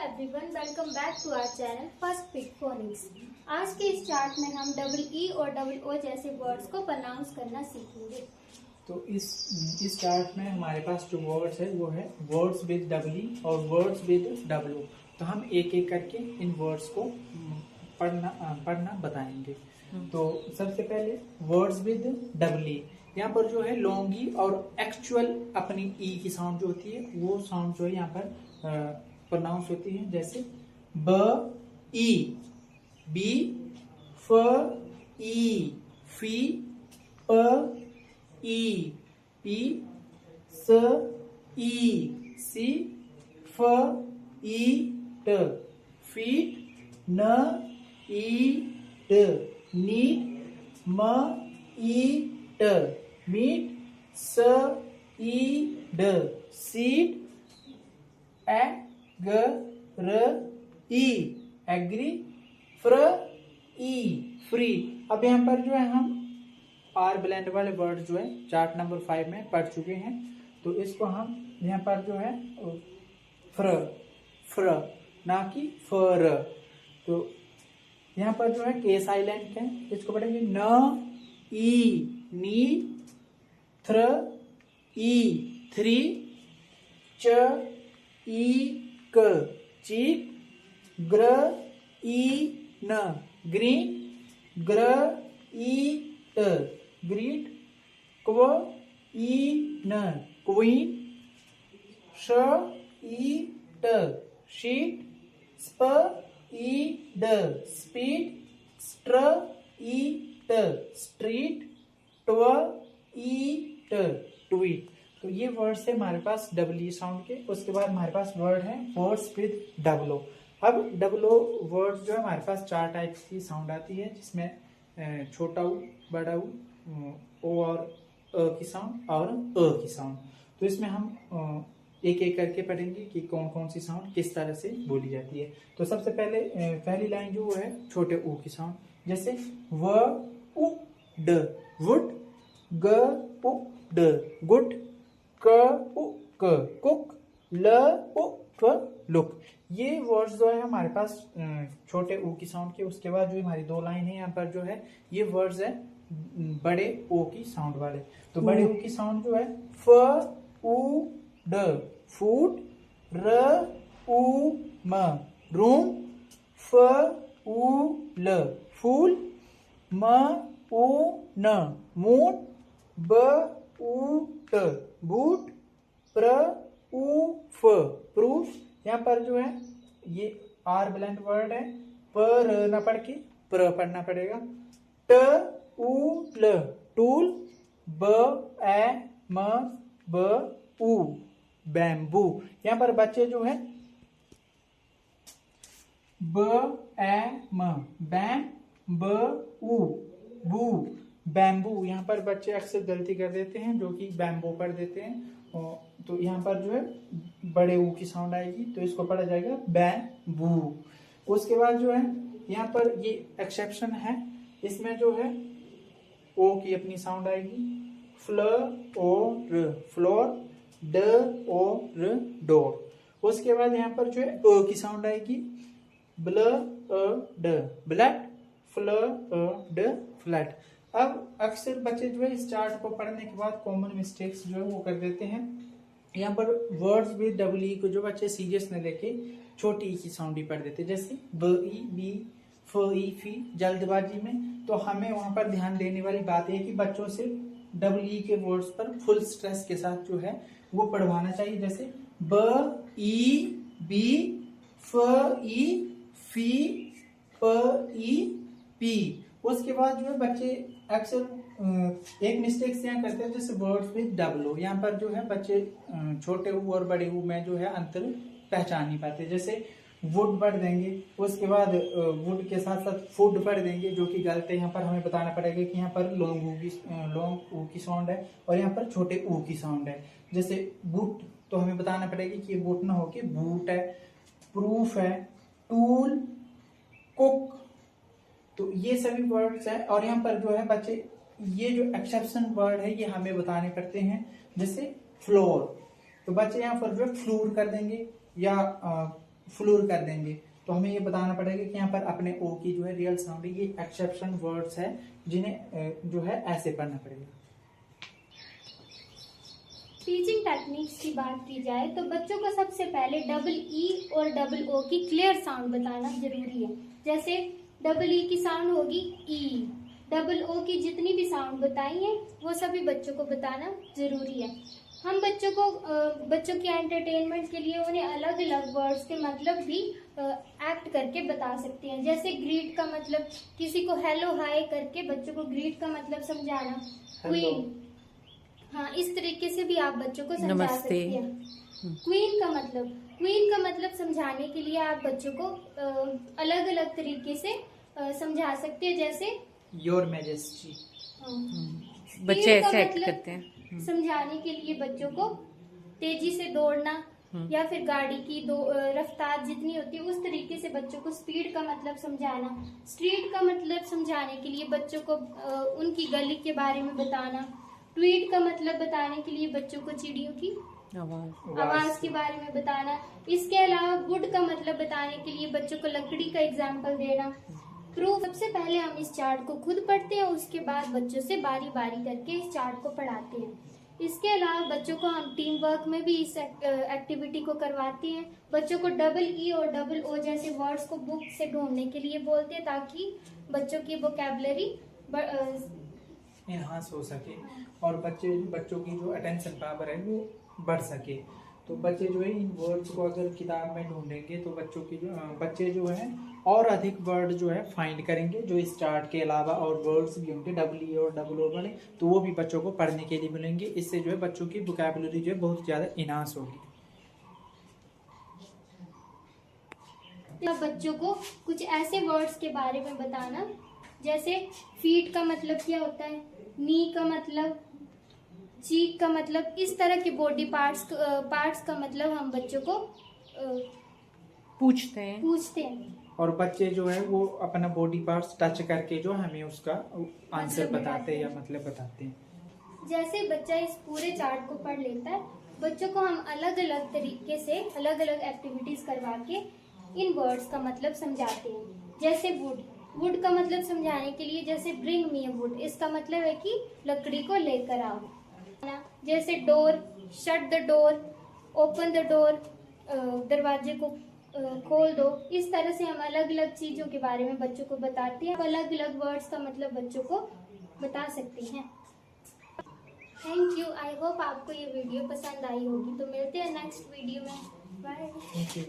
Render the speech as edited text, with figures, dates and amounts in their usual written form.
Everyone, welcome back to our channel first pick phonics. आज के इस चार्ट में हम डबल ई और डबल ओ जैसे वर्ड्स को प्रोनाउंस करना सीखेंगे। तो इस चार्ट में हमारे पास जो वर्ड्स है वो है वर्ड्स विद डबल ई और वर्ड्स विद डबल ओ। तो हम एक एक करके इन वर्ड्स को पढ़ना बताएंगे। तो सबसे पहले वर्ड्स विद डबल ई, यहाँ पर जो है लॉन्ग ई और एक्चुअल अपनी ई की साउंड जो होती है वो साउंड जो है यहाँ पर प्रोनाउंस होती है। जैसे ब ई, बी, फ ई, फी, प ई, पी, स ई, सी, फ ई, ट, फीट, न ई, ट, नीट, म ई, ट, मीट, स ई, ड, सीड, ए ग र ई, एग्री, फ्र ई, फ्री। अब यहाँ पर जो है हम आर ब्लेंड वाले वर्ड जो है चार्ट नंबर 5 में पढ़ चुके हैं। तो इसको हम यहाँ पर जो है फ्र ना कि फर। तो यहाँ पर जो है के साइलेंट है, इसको पढ़ेंगे न ई, नी, थ्र ई, थ्री, च ई, क, चीक, ग्र ई, न, ग्रीन, ग्र ई, ट, ग्रीट, क्व ई, न, क्वीन, श ई, ट, शीट, स्प ई, ड, स्पीड, स्ट्र ई, ट, स्ट्रीट, ट्व ई, ट, ट्वीट। तो ये वर्ड्स है हमारे पास डबल ई साउंड के। उसके बाद हमारे पास वर्ड है वर्ड्स विद डबल ओ। अब डबल ओ वर्ड जो है हमारे पास 4 टाइप्स की साउंड आती है, जिसमें छोटा ऊ, बड़ा ऊ, ओ और अ की साउंड और अ की साउंड। तो इसमें हम एक एक करके पढ़ेंगे कि कौन कौन सी साउंड किस तरह से बोली जाती है। तो सबसे पहले पहली लाइन जो है छोटे ऊ की साउंड, जैसे व उ ड, वुड, ग उ ड, गुड, क उ क, कुक, ल उ क, लुक। ये वर्ड्स जो है हमारे पास छोटे ऊ की साउंड के। उसके बाद जो हमारी 2 लाइन है यहाँ पर जो है ये वर्ड्स है बड़े ओ की साउंड वाले। तो बड़े ओ की साउंड जो है फ उ ड, फूड, र उ म, रूम, फ उ ल, फूल, म उ न, मूड, ब उ ट, बूट, प्र उ फ, प्रूफ। यहाँ पर जो है ये आर ब्लेंड वर्ड है, पर न पढ़ के प्र पढ़ना पड़ेगा। ट उ ल, टूल, ब ए म ब उ, बैम्बू। यहाँ पर बच्चे जो है ब ए म, बैम, ब उ, बू, बैम्बू। यहाँ पर बच्चे अक्सर गलती कर देते हैं जो कि बैम्बो पढ़ देते हैं। तो यहाँ पर जो है बड़े ऊ की साउंड आएगी, तो इसको पढ़ा जाएगा बैम्बू। उसके बाद जो है यहाँ पर ये एक्सेप्शन है, इसमें जो है ओ की अपनी साउंड आएगी, फ्ल ओ र, फ्लोर, ड ओ र, डोर। उसके बाद यहाँ पर जो है अ की साउंड आएगी, ब्ल अ ड, ब्लड, फ्ल अ ड, फ्लड। अब अक्सर बच्चे जो है इस चार्ट को पढ़ने के बाद कॉमन मिस्टेक्स जो है वो कर देते हैं। यहाँ पर वर्ड्स विद डबल ई को जो बच्चे सीरियस न लेके छोटी ई की साउंड ही पढ़ देते, जैसे ब ई, बी, फ ई, फी, जल्दबाजी में। तो हमें वहां पर ध्यान देने वाली बात है कि बच्चों से डबल ई के वर्ड्स पर फुल स्ट्रेस के साथ जो है वो पढ़वाना चाहिए। जैसे ब ई, बी, फ ई, फी, प ई, पी। उसके बाद जो है बच्चे अक्सर एक मिस्टेक यहाँ करते हैं, जैसे वर्ड्स विद डबल ओ। यहाँ पर जो है बच्चे छोटे ऊ और बड़े ऊ में जो है अंतर पहचान नहीं पाते। जैसे वुड पढ़ देंगे, उसके बाद वुड के साथ साथ फूड पढ़ देंगे, जो कि गलत है। यहाँ पर हमें बताना पड़ेगा कि यहाँ पर लॉन्ग ऊ की साउंड है और यहाँ पर छोटे ऊ की साउंड है। जैसे बूट, तो हमें बताना पड़ेगा कि ये बूट ना होके बूट है। प्रूफ है, टूल, कुक। तो ये सभी वर्ड्स हैं। और यहाँ पर जो है बच्चे ये जो एक्सेप्शन वर्ड है ये हमें बताने पड़ते हैं। जैसे फ्लोर, तो बच्चे यहाँ पर जो है फ्लूर कर देंगे या फ्लूर कर देंगे। तो हमें ये बताना पड़ेगा कि यहाँ पर अपने ओ की जो है रियल साउंड है, ये एक्सेप्शन वर्ड्स है जिन्हें जो है ऐसे पढ़ना पड़ेगा। टीचिंग टेक्निक्स की बात की जाए तो बच्चों को सबसे पहले डबल ई और डबल ओ की क्लियर साउंड बताना जरूरी है। जैसे डबल ई की साउंड होगी ई, डबल ओ की जितनी भी साउंड बताई है वो सभी बच्चों को बताना जरूरी है। हम बच्चों के एंटरटेनमेंट के लिए उन्हें अलग अलग वर्ड्स के मतलब भी एक्ट करके बता सकते हैं। जैसे ग्रीट का मतलब, किसी को हेलो हाय करके बच्चों को ग्रीट का मतलब समझाना। क्वीन, हाँ, इस तरीके से भी आप बच्चों को समझा सकते हैं। क्वीन का मतलब समझाने के लिए आप बच्चों को अलग अलग तरीके से समझा सकते हैं। जैसे योर मैजेस्टी, बच्चे ऐसे एक्ट करते हैं। समझाने के लिए बच्चों को तेजी से दौड़ना या फिर गाड़ी की रफ्तार जितनी होती है उस तरीके से बच्चों को स्पीड का मतलब समझाना। स्ट्रीट का मतलब समझाने के लिए बच्चों को उनकी गली के बारे में बताना। ट्वीट का मतलब बताने के लिए बच्चों को चिड़ियों की आवाज के बारे में बताना। इसके अलावा वुड का मतलब बताने के लिए बच्चों को लकड़ी का एग्जाम्पल देना। प्रूफ, सबसे पहले हम इस चार्ट को खुद पढ़ते हैं, उसके बाद बच्चों से बारी बारी करके इस चार्ट को पढ़ाते हैं। इसके अलावा बच्चों को हम टीम वर्क में भी इस एक्टिविटी को करवाते हैं। बच्चों को डबल ई और डबल ओ जैसे वर्ड्स को बुक से ढूंढने के लिए बोलते हैं ताकि बच्चों की वोकैबुलरी एनहांस हो सके और बच्चों की जो अटेंशन पावर है वो बढ़ सके। तो बच्चे जो है इन वर्ड्स को अगर किताब में ढूंढेंगे तो बच्चे जो है और अधिक वर्ड जो है फाइंड करेंगे जो इस चार्ट के अलावा और वर्ड्स भी होंगे डबल ई और डबल ओ वाले, तो वो भी बच्चों को पढ़ने के लिए मिलेंगे। इससे जो है बच्चों की वोकैबुलरी जो है बहुत ज्यादा इनहांस होगी। बच्चों को कुछ ऐसे वर्ड्स के बारे में बताना, जैसे फीट का मतलब क्या होता है, नी का मतलब, चीक का मतलब, इस तरह के बॉडी पार्ट्स का मतलब हम बच्चों को पूछते हैं। और बच्चे जो है वो अपना बॉडी पार्ट्स टच करके जो हमें उसका आंसर बताते हैं या मतलब बताते हैं। जैसे बच्चा इस पूरे चार्ट को पढ़ लेता है, बच्चों को हम अलग अलग तरीके से अलग अलग एक्टिविटीज करवा के इन वर्ड्स का मतलब समझाते हैं। जैसे वुड का मतलब समझाने के लिए, जैसे ब्रिंग मी अ वुड, इसका मतलब है कि लकड़ी को लेकर आओ। जैसे door, shut the door, open the door, दरवाजे को खोल दो। इस तरह से हम अलग अलग चीजों के बारे में बच्चों को बताते हैं। अलग अलग वर्ड्स का मतलब बच्चों को बता सकते हैं। Thank you. आई होप आपको ये वीडियो पसंद आई होगी। तो मिलते हैं नेक्स्ट वीडियो में। बाय। Thank you.